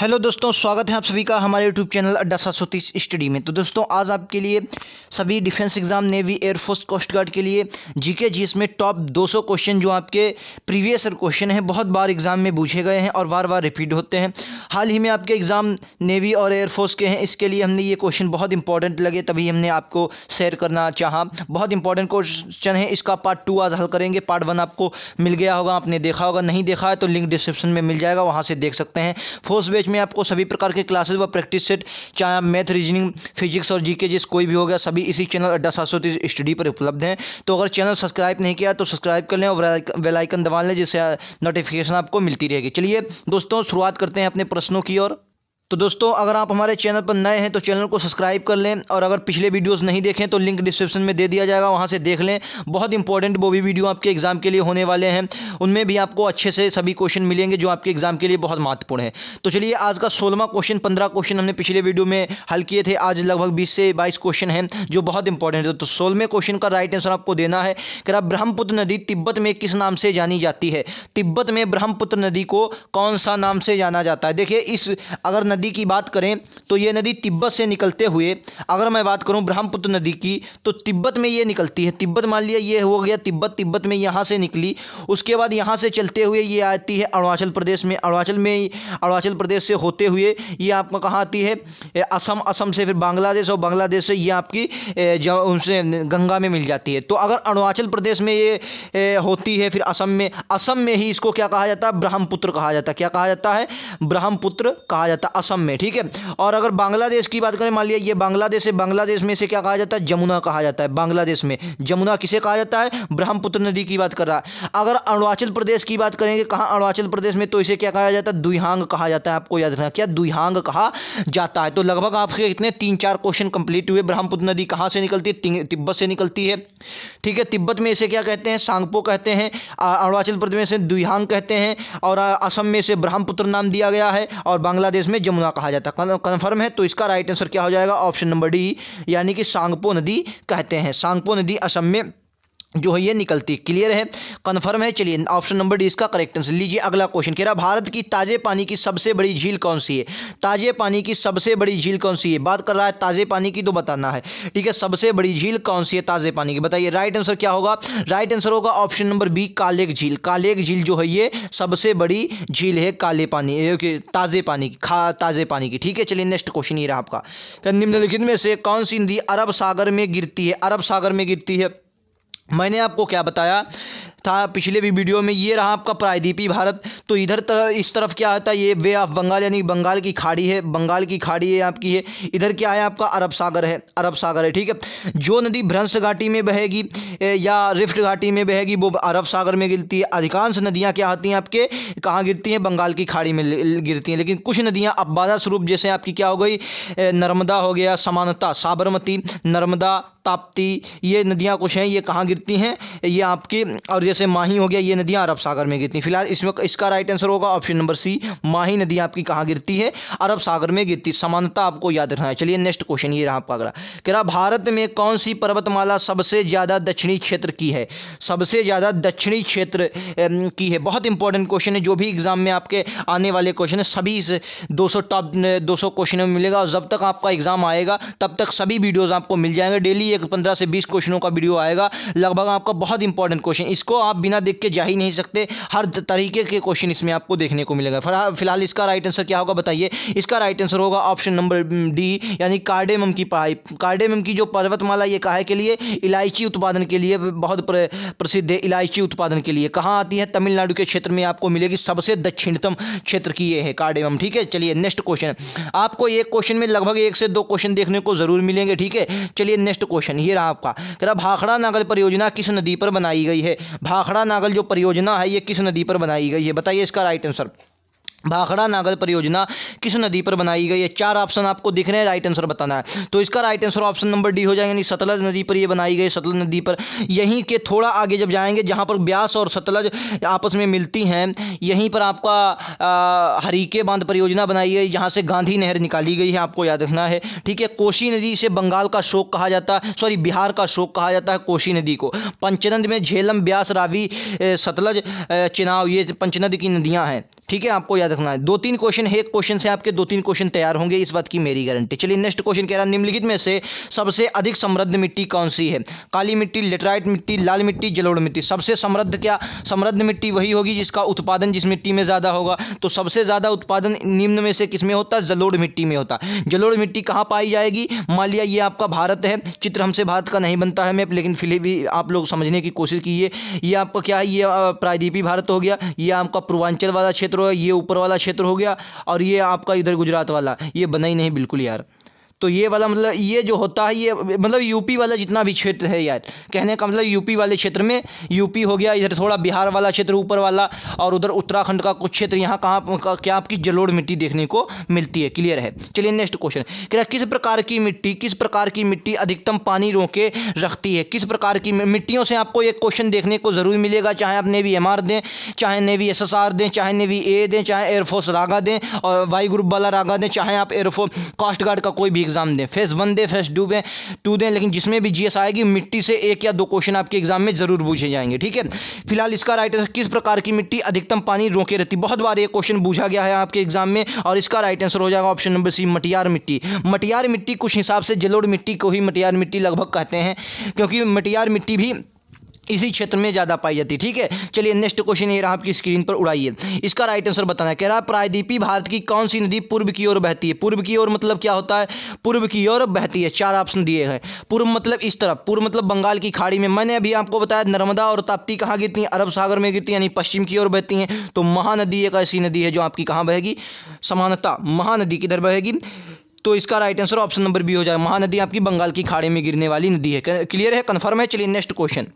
Hello दोस्तों, स्वागत है आप सभी का हमारे यूट्यूब चैनल अड्डा 730 स्टडी में। तो दोस्तों, आज आपके लिए सभी defence exam, navy, air force, coast guard के लिए जीके जीएस में टॉप 200 क्वेश्चन जो आपके प्रीवियस क्वेश्चन हैं, बहुत बार एग्जाम में पूछे गए हैं और बार बार रिपीट होते हैं। हाल ही में आपके एग्जाम नेवी और एयरफोर्स के हैं, इसके लिए हमने ये क्वेश्चन बहुत इंपॉर्टेंट लगे तभी हमने आपको शेयर करना चाहा। बहुत इंपॉर्टेंट क्वेश्चन है, इसका पार्ट 2 आज हल करेंगे। पार्ट 1 आपको मिल गया होगा, आपने देखा होगा, नहीं देखा है तो लिंक डिस्क्रिप्शन में मिल जाएगा, वहाँ से देख सकते हैं। फोर्स बेच में आपको सभी प्रकार के क्लासेस व प्रैक्टिस सेट, चाहे आप मैथ, रीजनिंग, फिजिक्स और जीके जिस कोई भी हो गया, सभी इसी चैनल अड्डा 730 स्टडी पर उपलब्ध हैं। तो अगर चैनल सब्सक्राइब नहीं किया तो सब्सक्राइब कर लें और बेल आइकन दबा लें, जिससे नोटिफिकेशन आपको मिलती रहेगी। चलिए दोस्तों, शुरुआत करते हैं अपने प्रश्नों की ओर। तो दोस्तों, अगर आप हमारे चैनल पर नए हैं तो चैनल को सब्सक्राइब कर लें, और अगर पिछले वीडियोस नहीं देखें तो लिंक डिस्क्रिप्शन में दे दिया जाएगा, वहां से देख लें। बहुत इंपॉर्टेंट वो भी वीडियो आपके एग्जाम के लिए होने वाले हैं, उनमें भी आपको अच्छे से सभी क्वेश्चन मिलेंगे जो आपके एग्जाम के लिए बहुत महत्वपूर्ण है। तो चलिए, आज का 16वां क्वेश्चन, 15 क्वेश्चन हमने पिछले वीडियो में हल किए थे, आज लगभग 20 से 22 क्वेश्चन हैं जो बहुत इंपॉर्टेंट है। तो 16वें क्वेश्चन का राइट आंसर आपको देना है कि ब्रह्मपुत्र नदी तिब्बत में किस नाम से जानी जाती है। तिब्बत में ब्रह्मपुत्र नदी को कौन सा नाम से जाना जाता है। देखिए, इस अगर नदी की बात करें तो ये नदी तिब्बत से निकलते हुए, अगर मैं बात करूं ब्रह्मपुत्र नदी की, तो तिब्बत में ये निकलती है। तिब्बत मान लिया ये हो गया तिब्बत, तिब्बत में यहाँ से निकली, उसके बाद यहाँ से चलते हुए ये आती है अरुणाचल प्रदेश में, अरुणाचल प्रदेश से होते हुए ये आपका कहाँ आती है, असम, असम से फिर बांग्लादेश, और बांग्लादेश से ये आपकी उनसे गंगा में मिल जाती है। तो अगर अरुणाचल प्रदेश में ये होती है, फिर असम में ही इसको क्या कहा जाता है, ब्रह्मपुत्र कहा जाता है। क्या कहा जाता है, ब्रह्मपुत्र कहा जाता है असम में, ठीक है। और अगर बांग्लादेश की बात करें, मान लिया ये बांग्लादेश है, बांग्लादेश में से क्या कहा जाता है, जमुना कहा जाता है। बांग्लादेश में जमुना किसे कहा जाता है, ब्रह्मपुत्र नदी की बात कर रहा है। अगर अरुणाचल प्रदेश की बात करेंगे, कहाँ अरुणाचल प्रदेश में, तो इसे क्या कहा जाता है, दुईहांग कहा जाता है। आपको याद रखना, क्या दुईहांग कहा जाता है। तो लगभग आपके इतने 3-4 क्वेश्चन कंप्लीट हुए। ब्रह्मपुत्र नदी कहाँ से निकलती है, तिब्बत से निकलती है, ठीक है। तिब्बत में इसे क्या कहते हैं, सांगपो कहते हैं। अरुणाचल प्रदेश में से दुईहांग कहते हैं, और असम में से ब्रह्मपुत्र नाम दिया गया है, और बांग्लादेश में जमुना कहा जाता है। कन्फर्म है। तो इसका राइट आंसर क्या हो जाएगा, ऑप्शन नंबर डी, यानी कि सांगपो नदी कहते हैं। सांगपो नदी असम में जो है ये निकलती। क्लियर है, कन्फर्म है। चलिए, ऑप्शन नंबर डी इसका करेक्ट आंसर। लीजिए अगला क्वेश्चन, कह रहा भारत की ताजे पानी की सबसे बड़ी झील कौन सी है। ताजे पानी की सबसे बड़ी झील कौन सी है, बात कर रहा है ताजे पानी की, तो बताना है, ठीक है। सबसे बड़ी झील कौन सी है ताजे पानी की, बताइए। राइट आंसर क्या होगा, राइट आंसर होगा ऑप्शन नंबर बी, कालेक झील। कालेक झील जो है ये सबसे बड़ी झील है काले पानी, ताजे पानी की, ताजे पानी की, ठीक है। चलिए, नेक्स्ट क्वेश्चन ये रहा आपका, निम्नलिखित में से कौन सी नदी अरब सागर में गिरती है। अरब सागर में गिरती है, मैंने आपको क्या बताया था पिछले भी वीडियो में, ये रहा आपका प्रायद्वीपीय भारत। तो इधर इस तरफ क्या आता है, ये वे ऑफ बंगाल, यानी बंगाल की खाड़ी है, बंगाल की खाड़ी है आपकी है। इधर क्या है आपका, अरब सागर है, अरब सागर है, ठीक है। जो नदी भ्रंश घाटी में बहेगी या रिफ्ट घाटी में बहेगी वो अरब सागर में गिरती है। अधिकांश नदियाँ क्या आती हैं आपके, कहाँ गिरती हैं, बंगाल की खाड़ी में गिरती हैं। लेकिन कुछ नदियाँ अपवादा स्वरूप, जैसे आपकी क्या हो गई, नर्मदा हो गया, समानता, साबरमती, नर्मदा, ताप्ती, ये नदियाँ कुछ हैं, ये कहाँ गिरती हैं, ये आपकी, और जैसे माही हो गया, ये नदियाँ अरब सागर में गिरती हैं। फिलहाल इसमें इसका राइट आंसर होगा ऑप्शन नंबर सी, माही नदी आपकी कहाँ गिरती है, अरब सागर में गिरती है। समानता आपको याद रखना है। चलिए, नेक्स्ट क्वेश्चन ये रहा आपका अगला, कह रहा भारत में कौन सी पर्वतमाला सबसे ज़्यादा दक्षिणी क्षेत्र की है। सबसे ज़्यादा दक्षिणी क्षेत्र की है। बहुत इंपॉर्टेंट क्वेश्चन है, जो भी एग्जाम में आपके आने वाले क्वेश्चन है, सभी इस 200 टॉप 200 क्वेश्चन में मिलेगा, और जब तक आपका एग्जाम आएगा तब तक सभी वीडियोज़ आपको मिल जाएंगे। डेली एक 15 से 20 क्वेश्चनों का वीडियो आएगा, लगभग आपका बहुत इंपॉर्टेंट क्वेश्चन, इसको आप बिना देख के जा ही नहीं सकते। हर तरीके के क्वेश्चन इसमें आपको देखने को मिलेगा। फिलहाल इसका राइट आंसर क्या होगा, बताइए। इसका राइट आंसर होगा ऑप्शन नंबर डी, यानी कार्डेमम की पढ़ाई। कार्डेमम की जो पर्वतमाला, ये काहे के लिए, इलायची उत्पादन के लिए बहुत प्रसिद्ध है। इलायची उत्पादन के लिए कहाँ आती है, तमिलनाडु के क्षेत्र में आपको मिलेगी। सबसे दक्षिणतम क्षेत्र की ये है कार्डेमम, ठीक है। चलिए, नेक्स्ट क्वेश्चन, आपको एक क्वेश्चन में लगभग 1 से 2 क्वेश्चन देखने को जरूर मिलेंगे, ठीक है। चलिए, नेक्स्ट क्वेश्चन ये रहा आपका, कह रहा भाखड़ा नागल परियोजना किस नदी पर बनाई गई है। भाखड़ा नागल जो परियोजना है ये किस नदी पर बनाई गई है, बताइए इसका राइट आंसर। भाखड़ा नागल परियोजना किस नदी पर बनाई गई है। 4 ऑप्शन आपको दिख रहे हैं, राइट आंसर बताना है। तो इसका right answer option number D हो जाएगा, यानी सतलज नदी पर ये बनाई गई। सतलज नदी पर, यहीं के थोड़ा आगे जब जाएंगे, जहाँ पर ब्यास और सतलज आपस में मिलती हैं, यहीं पर आपका हरीके बांध परियोजना बनाई गई, जहाँ से गांधी नहर निकाली गई है, आपको याद रखना है, ठीक है। कोसी नदी से बंगाल का शोक कहा जाता है, सॉरी बिहार का शोक कहा जाता है कोसी नदी को। पंचनद में झेलम, ब्यास, रावी, सतलज, चिनाब, ये पंचनद की नदियाँ हैं, ठीक है, आपको याद याद रखना है। 2-3 क्वेश्चन है, एक क्वेश्चन से आपके 2-3 क्वेश्चन तैयार होंगे, इस बात की मेरी गारंटी। चलिए नेक्स्ट क्वेश्चन कह रहा है निम्नलिखित में से सबसे अधिक समृद्ध मिट्टी कौन सी है? काली मिट्टी, लेटराइट मिट्टी, लाल मिट्टी, जलोढ़ मिट्टी। सबसे समृद्ध क्या? समृद्ध मिट्टी वही होगी जिसका उत्पादन जिस मिट्टी में ज़्यादा होगा। तो सबसे ज़्यादा उत्पादन निम्न में से किस में होता है? जलोढ़ मिट्टी में होता है। जलोढ़ मिट्टी कहाँ पाई जाएगी? मान लिया ये आपका भारत है, चित्र हमसे भारत का नहीं बनता है मैप, लेकिन फिर भी आप लोग समझने की कोशिश कीजिए। ये आपका क्या है? ये प्रायद्वीपीय भारत हो गया, ये आपका पूर्वांचल वाला क्षेत्र हो गया, ये ऊपर वाला क्षेत्र हो गया, और ये आपका इधर गुजरात वाला। ये बना ही नहीं बिल्कुल यार। तो ये वाला मतलब ये जो होता है ये मतलब यूपी वाला जितना भी क्षेत्र है यार, कहने का मतलब यूपी वाले क्षेत्र में, यूपी हो गया, इधर थोड़ा बिहार वाला क्षेत्र ऊपर वाला, और उधर उत्तराखंड का कुछ क्षेत्र, यहाँ कहाँ क्या आपकी जलोढ़ मिट्टी देखने को मिलती है। क्लियर है? चलिए नेक्स्ट क्वेश्चन क्या, किस प्रकार की मिट्टी अधिकतम पानी रोके रखती है? किस प्रकार की मिट्टियों से आपको एक क्वेश्चन देखने को जरूर मिलेगा, चाहे आप नेवी MR दें, चाहे नेवी SSR दें, चाहे नेवी A दें, चाहे एयरफोर्स रागा दें और वाई ग्रुप वाला रागा दें, चाहे आप एयरफोर्स कोस्ट गार्ड का कोई भी एग्जाम दें, फेज 1 दें, फेज 2 दें, लेकिन जिसमें भी GS आएगी मिट्टी से 1 या 2 क्वेश्चन आपके एग्जाम में जरूर पूछे जाएंगे। ठीक है, फिलहाल इसका राइट आंसर किस प्रकार की मिट्टी अधिकतम पानी रोके रहती? बहुत बार ये क्वेश्चन पूछा गया है आपके एग्जाम में, और इसका राइट आंसर हो जाएगा ऑप्शन नंबर C, मटियार मिट्टी। मटियार मिट्टी कुछ हिसाब से जलोढ़ मिट्टी को ही मटियार मिट्टी लगभग कहते हैं, क्योंकि मटियार मिट्टी भी इसी क्षेत्र में ज़्यादा पाई जाती है। ठीक है, चलिए नेक्स्ट क्वेश्चन ये रहा, आपकी स्क्रीन पर उड़ाइए, इसका राइट आंसर बताना है। कह रहा है प्रायद्वीपीय भारत की कौन सी नदी पूर्व की ओर बहती है? पूर्व की ओर मतलब क्या होता है? पूर्व की ओर बहती है। 4 ऑप्शन दिए हैं। पूर्व मतलब इस तरफ, पूर्व मतलब बंगाल की खाड़ी में। मैंने अभी आपको बताया नर्मदा और ताप्ती कहाँ गिरती हैं? अरब सागर में गिरती हैं, यानी पश्चिम की ओर बहती हैं। तो महानदी एक ऐसी नदी है जो आपकी कहाँ बहेगी? समानता महानदी किधर बहेगी? तो इसका right answer option number B हो जाएगा। महानदी आपकी बंगाल की खाड़ी में गिरने वाली नदी है। क्लियर है? कन्फर्म है? चलिए नेक्स्ट क्वेश्चन।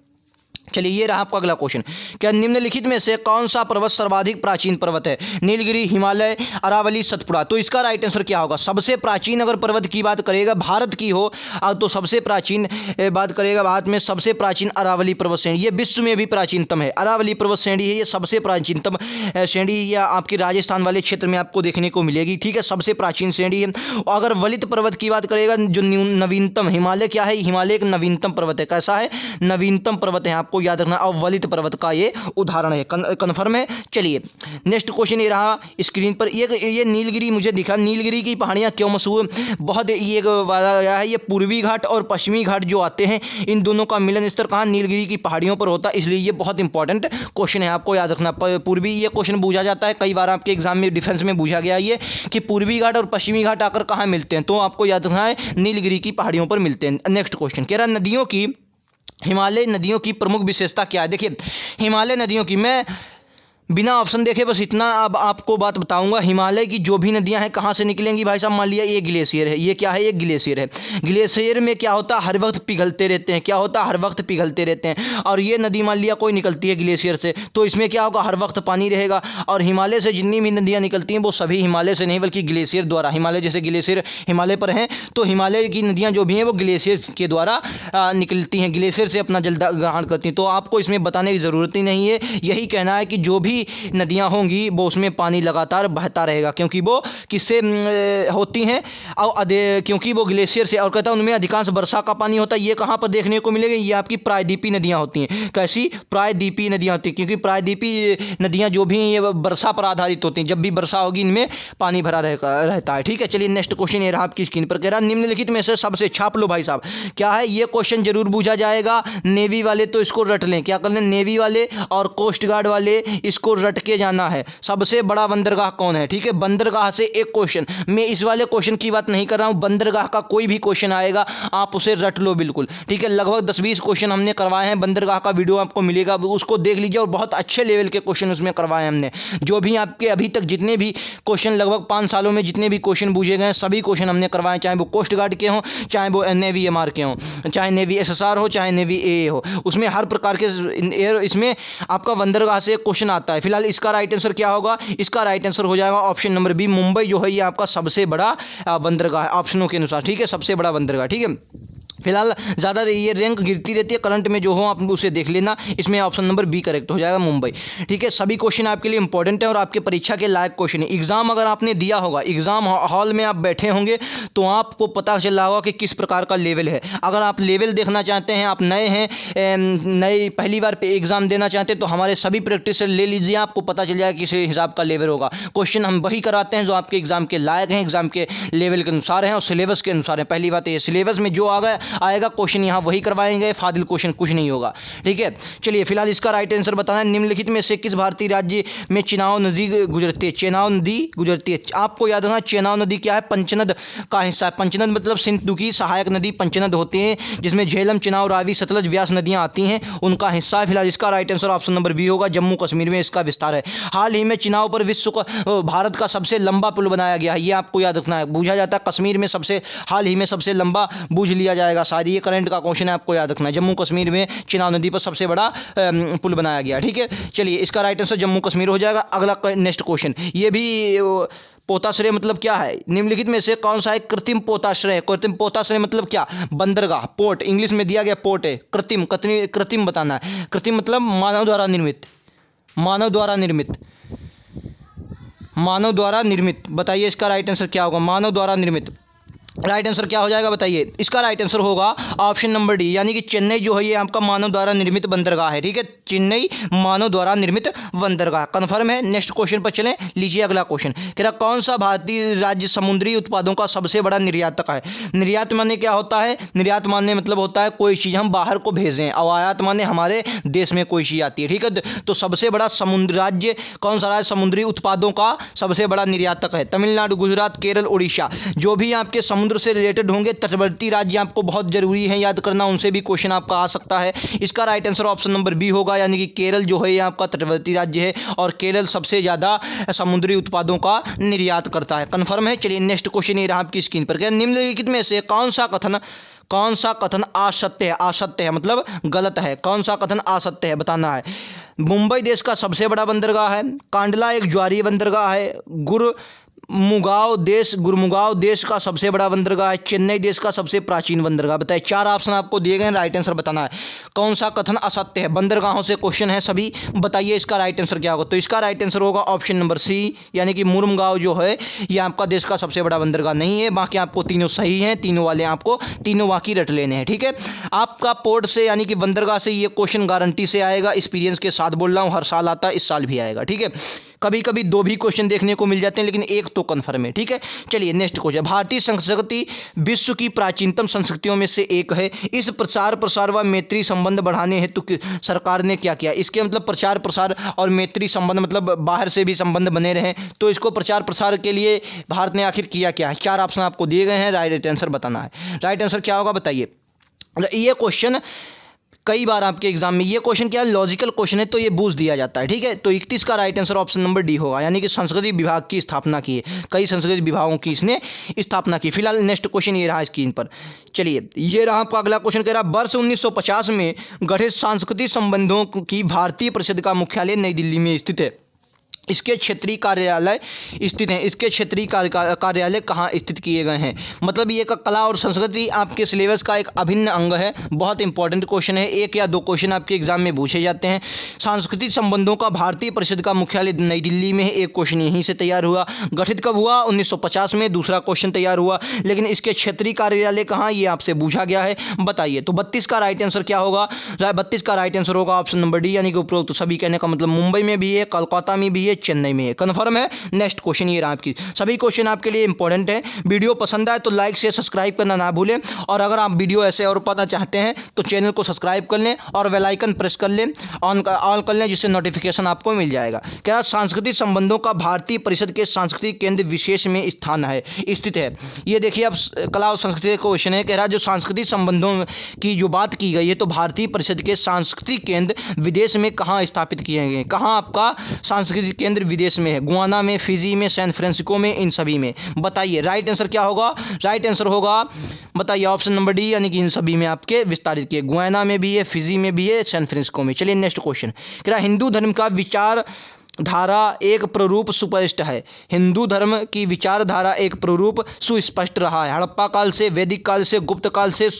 चलिए ये रहा आपका अगला क्वेश्चन, क्या निम्नलिखित में से कौन सा पर्वत सर्वाधिक प्राचीन पर्वत है? नीलगिरी, हिमालय, अरावली, सतपुड़ा। तो इसका राइट आंसर क्या होगा? सबसे प्राचीन अगर पर्वत की बात करेगा भारत की हो तो सबसे प्राचीन बात करेगा भारत में सबसे प्राचीन अरावली पर्वत श्रेणी, ये विश्व में भी प्राचीनतम है। अरावली पर्वत श्रेणी है, ये सबसे प्राचीनतम श्रेणी या आपकी राजस्थान वाले क्षेत्र में आपको देखने को मिलेगी। ठीक है, सबसे प्राचीन श्रेणी है। अगर वलित पर्वत की बात करेगा जो नवीनतम, हिमालय क्या है? हिमालय एक नवीनतम पर्वत है। कैसा है? नवीनतम पर्वत है, आपको याद रखना। अवलित पर्वत का ये उदाहरण है। कन्फर्म है? चलिए नेक्स्ट क्वेश्चन ये रहा स्क्रीन पर, ये नीलगिरी मुझे दिखा। नीलगिरी की पहाड़ियाँ क्यों मशहूर? बहुत ये वाला है, ये पूर्वी घाट और पश्चिमी घाट जो आते हैं, इन दोनों का मिलन स्तर कहाँ? नीलगिरी की पहाड़ियों पर होता है, इसलिए ये बहुत इंपॉर्टेंट क्वेश्चन है, आपको याद रखना। पूर्वी ये क्वेश्चन पूछा जाता है, कई बार आपके एग्जाम में डिफेंस में पूछा गया ये कि पूर्वी घाट और पश्चिमी घाट आकर कहाँ मिलते हैं, तो आपको याद रखना है नीलगिरी की पहाड़ियों पर मिलते हैं। नेक्स्ट क्वेश्चन कह रहा नदियों की, हिमालय नदियों की प्रमुख विशेषता क्या है? देखिए हिमालय नदियों की मैं बिना ऑप्शन देखे बस इतना अब आपको बात बताऊंगा। हिमालय की जो भी नदियां हैं कहाँ से निकलेंगी भाई साहब? मान लिया ये ग्लेशियर है, ये क्या है? ये ग्लेशियर है। ग्लेशियर में क्या होता है? हर वक्त पिघलते रहते हैं। क्या होता है? हर वक्त पिघलते रहते हैं। और ये नदी मान लिया कोई निकलती है ग्लेशियर से, तो इसमें क्या होगा? हर वक्त पानी रहेगा। और हिमालय से जितनी भी नदियाँ निकलती हैं वो सभी हिमालय से नहीं बल्कि ग्लेशियर द्वारा, हिमालय जैसे ग्लेशियर हिमालय पर हैं, तो हिमालय की नदियाँ जो भी हैं वो ग्लेशियर के द्वारा निकलती हैं, ग्लेशियर से अपना जल ग्रहण करती हैं। तो आपको इसमें बताने की ज़रूरत ही नहीं है, यही कहना है कि जो भी नदियां होंगी वो उसमें पानी लगातार बहता रहेगा, क्योंकि वो किससे होती हैं? और क्योंकि वो ग्लेशियर से। और कहता है उनमें अधिकांश वर्षा का पानी होता है। ये कहाँ पर देखने को मिलेगा? ये आपकी प्रायद्वीपीय नदियां होती हैं। कैसी? प्रायद्वीपीय नदियां होती हैं, क्योंकि प्रायद्वीपीय नदियां जो भी हैं ये वर्षा पर आधारित होती हैं। जब भी वर्षा होगी इनमें पानी भरा रहता है। ठीक है, चलिए नेक्स्ट क्वेश्चन ये रहा आपकी स्क्रीन पर, कह रहा निम्नलिखित में से सबसे, छाप लो भाई साहब, क्या है? ये क्वेश्चन जरूर पूछा जाएगा। नेवी वाले तो इसको रट लें, क्या कर लें? नेवी वाले और कोस्ट गार्ड वाले इसको रट के जाना है। सबसे बड़ा बंदरगाह कौन है? ठीक है, बंदरगाह से एक क्वेश्चन, मैं इस वाले क्वेश्चन की बात नहीं कर रहा हूं, बंदरगाह का कोई भी क्वेश्चन आएगा आप उसे रट लो बिल्कुल। ठीक है, लगभग 10-20 क्वेश्चन हमने करवाए हैं, बंदरगाह का वीडियो आपको मिलेगा, उसको देख लीजिए, और बहुत अच्छे लेवल के क्वेश्चन उसमें करवाए हमने। जो भी आपके अभी तक जितने भी क्वेश्चन लगभग 5 सालों में जितने भी क्वेश्चन पूछे गए सभी क्वेश्चन हमने करवाए, चाहे वो कोस्ट गार्ड के हों, चाहे वो नेवी MR के हों, चाहे नेवी SSR हो, चाहे नेवी AA हो, उसमें हर प्रकार के इसमें आपका बंदरगाह से क्वेश्चन आता है। फिलहाल इसका राइट आंसर क्या होगा? इसका राइट आंसर हो जाएगा ऑप्शन नंबर B, मुंबई जो है ये आपका सबसे बड़ा बंदरगाह है ऑप्शनों के अनुसार। ठीक है, सबसे बड़ा बंदरगाह। ठीक है, फिलहाल ज़्यादा ये रैंक गिरती रहती है, करंट में जो हो आप उसे देख लेना। इसमें ऑप्शन नंबर बी करेक्ट हो जाएगा, मुंबई। ठीक है, सभी क्वेश्चन आपके लिए इंपॉर्टेंट है और आपके परीक्षा के लायक क्वेश्चन है। एग्जाम अगर आपने दिया होगा, एग्जाम हॉल में आप बैठे होंगे तो आपको पता चल रहा होगा कि किस प्रकार का लेवल है। अगर आप लेवल देखना चाहते हैं, आप नए हैं, नए पहली बार पे एग्जाम देना चाहते हैं, तो हमारे सभी प्रैक्टिस ले लीजिए, आपको पता चल जाएगा किस हिसाब का लेवल होगा। क्वेश्चन हम वही कराते हैं जो आपके एग्जाम के लायक हैं, एग्जाम के लेवल के अनुसार हैं और सिलेबस के अनुसार है। पहली बात ये, सिलेबस में जो आएगा क्वेश्चन यहाँ वही करवाएंगे, फादिल क्वेश्चन कुछ नहीं होगा। ठीक है, चलिए फिलहाल इसका राइट आंसर बताना है। निम्नलिखित में से किस भारतीय राज्य में चेनाब नदी गुजरती है? चेनाब नदी गुजरती है, आपको याद रखना चेनाब नदी क्या है? पंचनद का हिस्सा है। पंचनद मतलब सिंधु की सहायक नदी पंचनद होती है, जिसमें झेलम, चेनाब, रावी, सतलज, व्यास नदियां आती हैं, उनका हिस्सा है। फिलहाल इसका right answer option number B होगा, जम्मू कश्मीर में इसका विस्तार है। हाल ही में चेनाब पर भारत का सबसे लंबा पुल बनाया गया है, ये आपको याद रखना है। पूछा जाता है कश्मीर में हाल ही में सबसे लंबा बूझ लिया जाएगा शायद, ये करंट का क्वेश्चन है, आपको याद रखना है। जम्मू कश्मीर में चेनाब नदी पर सबसे बड़ा पुल बनाया गया। ठीक है, चलिए इसका राइट आंसर जम्मू कश्मीर हो जाएगा। अगला नेक्स्ट क्वेश्चन, ये भी पोताश्रय मतलब क्या है? निम्नलिखित में से कौन सा है कृत्रिम पोताश्रय? कृत्रिम पोताश्रय मतलब क्या? बंदरगाह, पोर्ट, इंग्लिश में दिया गया पोर्ट है। कृत्रिम बताना है। कृत्रिम मतलब मानव द्वारा निर्मित, मानव द्वारा निर्मित, मानव द्वारा निर्मित। बताइए इसका राइट आंसर क्या होगा? मानव द्वारा निर्मित। राइट आंसर क्या हो जाएगा बताइए? इसका राइट आंसर होगा ऑप्शन नंबर डी, यानी कि चेन्नई जो है ये आपका मानव द्वारा निर्मित बंदरगाह है। ठीक है, चेन्नई मानव द्वारा निर्मित बंदरगाह कन्फर्म है। नेक्स्ट क्वेश्चन पर चलें, लीजिए अगला क्वेश्चन। कह रहा कौन सा भारतीय राज्य समुद्री उत्पादों का सबसे बड़ा निर्यातक है? निर्यात माने क्या होता है? निर्यात माने मतलब होता है कोई चीज़ हम बाहर को भेजें, और आयात माने हमारे देश में कोई चीज़ आती है। ठीक है, तो सबसे बड़ा समुद्र राज्य कौन सा राज्य समुद्री उत्पादों का सबसे बड़ा निर्यातक है? तमिलनाडु, गुजरात, केरल, उड़ीसा। जो भी आपके समुद्र से रिलेटेड होंगे तटवर्ती राज्य आपको बहुत जरूरी है याद करना, उनसे भी क्वेश्चन आपका आ सकता है। इसका right answer option number B होगा, यानी कि केरल जो है ये आपका तटवर्ती राज्य है और केरल सबसे ज़्यादा समुद्री उत्पादों का निर्यात करता है। कन्फर्म है। चलिए नेक्स्ट क्वेश्चन ये रहा आपकी स्क्रीन पर। क्या निम्नलिखित में से कौन सा कथन असत्य है? असत्य है मतलब गलत है। कौन सा कथन असत्य है बताना है। मुंबई देश का सबसे बड़ा बंदरगाह है, कांडला एक ज्वारीय बंदरगाह है, गुरमुगांव देश का सबसे बड़ा बंदरगाह है, चेन्नई देश का सबसे प्राचीन बंदरगाह। बताइए, चार ऑप्शन आपको दिए गए हैं, राइट आंसर बताना है। कौन सा कथन असत्य है? बंदरगाहों से क्वेश्चन है सभी, बताइए इसका राइट आंसर क्या होगा? तो इसका राइट आंसर होगा ऑप्शन नंबर सी, यानी कि मुरमुगांव जो है ये आपका देश का सबसे बड़ा बंदरगाह नहीं है। बाकी आपको तीनों सही हैं, तीनों वाले आपको तीनों बाकी रट लेने हैं। ठीक है, आपका पोर्ट से यानी कि बंदरगाह से ये क्वेश्चन गारंटी से आएगा, एक्सपीरियंस के साथ बोल रहा हूँ, हर साल आता है, इस साल भी आएगा। ठीक है, कभी कभी दो भी क्वेश्चन देखने को मिल जाते हैं, लेकिन एक तो कन्फर्म है। ठीक है, चलिए नेक्स्ट क्वेश्चन। भारतीय संस्कृति विश्व की प्राचीनतम संस्कृतियों में से एक है। इस प्रचार प्रसार व मैत्री संबंध बढ़ाने हेतु सरकार ने क्या किया? इसके मतलब प्रचार प्रसार और मैत्री संबंध मतलब बाहर से भी संबंध बने रहे, तो इसको प्रचार प्रसार के लिए भारत ने आखिर किया क्या है? चार ऑप्शन आपको दिए गए हैं, राइट आंसर बताना है। राइट आंसर क्या होगा बताइए? ये क्वेश्चन कई बार आपके एग्जाम में ये क्वेश्चन क्या लॉजिकल क्वेश्चन है, तो ये बूझ दिया जाता है। ठीक है, तो 31 का right answer option number D होगा, यानी कि संस्कृति विभाग की स्थापना की है। कई संस्कृति विभागों की इसने स्थापना की। फिलहाल नेक्स्ट क्वेश्चन ये रहा स्क्रीन पर। चलिए ये रहा आपका अगला क्वेश्चन। कह रहा वर्ष 1950 में गठित सांस्कृतिक संबंधों की भारतीय परिषद का मुख्यालय नई दिल्ली में स्थित है। इसके क्षेत्रीय कार्यालय स्थित हैं। इसके क्षेत्रीय कार्यालय कहाँ स्थित किए गए हैं? मतलब ये कला और संस्कृति आपके सिलेबस का एक अभिन्न अंग है। बहुत इंपॉर्टेंट क्वेश्चन है, एक या दो क्वेश्चन आपके एग्जाम में पूछे जाते हैं। सांस्कृतिक संबंधों का भारतीय परिषद का मुख्यालय नई दिल्ली में है, एक क्वेश्चन यहीं से तैयार हुआ। गठित कब हुआ? 1950 में, दूसरा क्वेश्चन तैयार हुआ। लेकिन इसके क्षेत्रीय कार्यालय कहाँ, ये आपसे पूछा गया है, बताइए। तो 32 का राइट आंसर क्या होगा? 32 का राइट आंसर होगा ऑप्शन नंबर डी, यानी कि उपरोक्त सभी कहने का मतलब मुंबई में भी है, कोलकाता में भी है, चेन्नई में है। कन्फर्म है। नेक्स्ट क्वेश्चन ये रहा आपकी। सभी क्वेश्चन आपके लिए इंपॉर्टेंट है। वीडियो पसंद आए तो लाइक से सब्सक्राइब करना ना भूलें, और अगर आप वीडियो ऐसे और पाना चाहते हैं तो चैनल को सब्सक्राइब कर लें और बेल आइकन प्रेस कर लें, ऑन कर लें, जिससे नोटिफिकेशन आपको मिल जाएगा। क्या सांस्कृतिक संबंधों का भारतीय परिषद के सांस्कृतिक केंद्र विशेष में स्थान है, स्थित है? ये देखिए अब कला और संस्कृति का क्वेश्चन है। कह रहा जो सांस्कृतिक संबंधों की जो बात की गई है, तो भारतीय परिषद के सांस्कृतिक केंद्र विदेश में कहाँ स्थापित किए गए? कहाँ आपका सांस्कृतिक केंद्र विदेश में है? गुआना में, फिजी में, सैन फ्रांसिस्को में, इन सभी में। बताइए राइट आंसर क्या होगा? राइट आंसर होगा बताइए ऑप्शन नंबर डी, यानी कि इन सभी में आपके विस्तारित किए। गुआना में भी है, फिजी में भी है, सैन फ्रांसिस्को में। चलिए नेक्स्ट क्वेश्चन। क्या हिंदू धर्म का विचार धारा एक प्ररूप सुस्पष्ट है। हिंदू धर्म की विचारधारा एक प्ररूप सुस्पष्ट रहा है हड़प्पा काल से, वैदिक काल से, गुप्त काल से,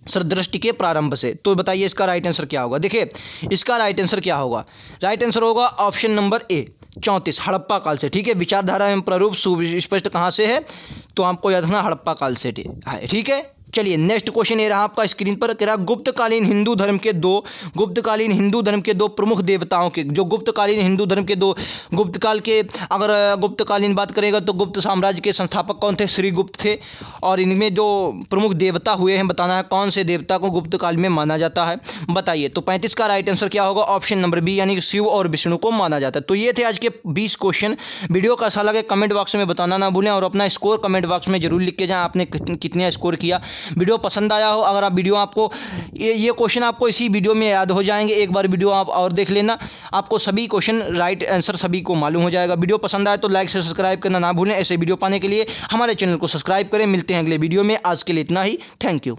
सरदृष्टि के प्रारंभ से। तो बताइए इसका राइट आंसर क्या होगा। देखिए इसका राइट आंसर क्या होगा। राइट आंसर होगा ऑप्शन नंबर ए 34 हड़प्पा काल से। ठीक है, विचारधारा एवं प्रारूप सुस्पष्ट कहाँ से है, तो आपको याद रखना हड़प्पा काल से है। ठीक है, चलिए नेक्स्ट क्वेश्चन ये रहा आपका स्क्रीन पर। कह रहा गुप्तकालीन हिंदू धर्म के दो प्रमुख देवताओं के, जो गुप्तकालीन हिंदू धर्म के दो गुप्तकाल के, अगर गुप्तकालीन बात करेगा तो गुप्त साम्राज्य के संस्थापक कौन थे, श्री गुप्त थे। और इनमें जो प्रमुख देवता हुए हैं बताना है कौन से देवता को गुप्त काल में माना जाता है, बताइए। तो 35 का राइट आंसर क्या होगा, ऑप्शन नंबर बी यानी कि शिव और विष्णु को माना जाता है। तो ये थे आज के 20 क्वेश्चन। वीडियो कैसा लगे कमेंट बॉक्स में बताना ना भूलें और अपना स्कोर कमेंट बॉक्स में जरूर लिख के जाएं आपने कितने स्कोर किया। वीडियो पसंद आया हो, अगर आप वीडियो आपको ये क्वेश्चन आपको इसी वीडियो में याद हो जाएंगे, एक बार वीडियो आप और देख लेना, आपको सभी क्वेश्चन राइट आंसर सभी को मालूम हो जाएगा। वीडियो पसंद आए तो लाइक से सब्सक्राइब करना ना भूलें। ऐसे वीडियो पाने के लिए हमारे चैनल को सब्सक्राइब करें। मिलते हैं अगले वीडियो में, आज के लिए इतना ही। Thank you.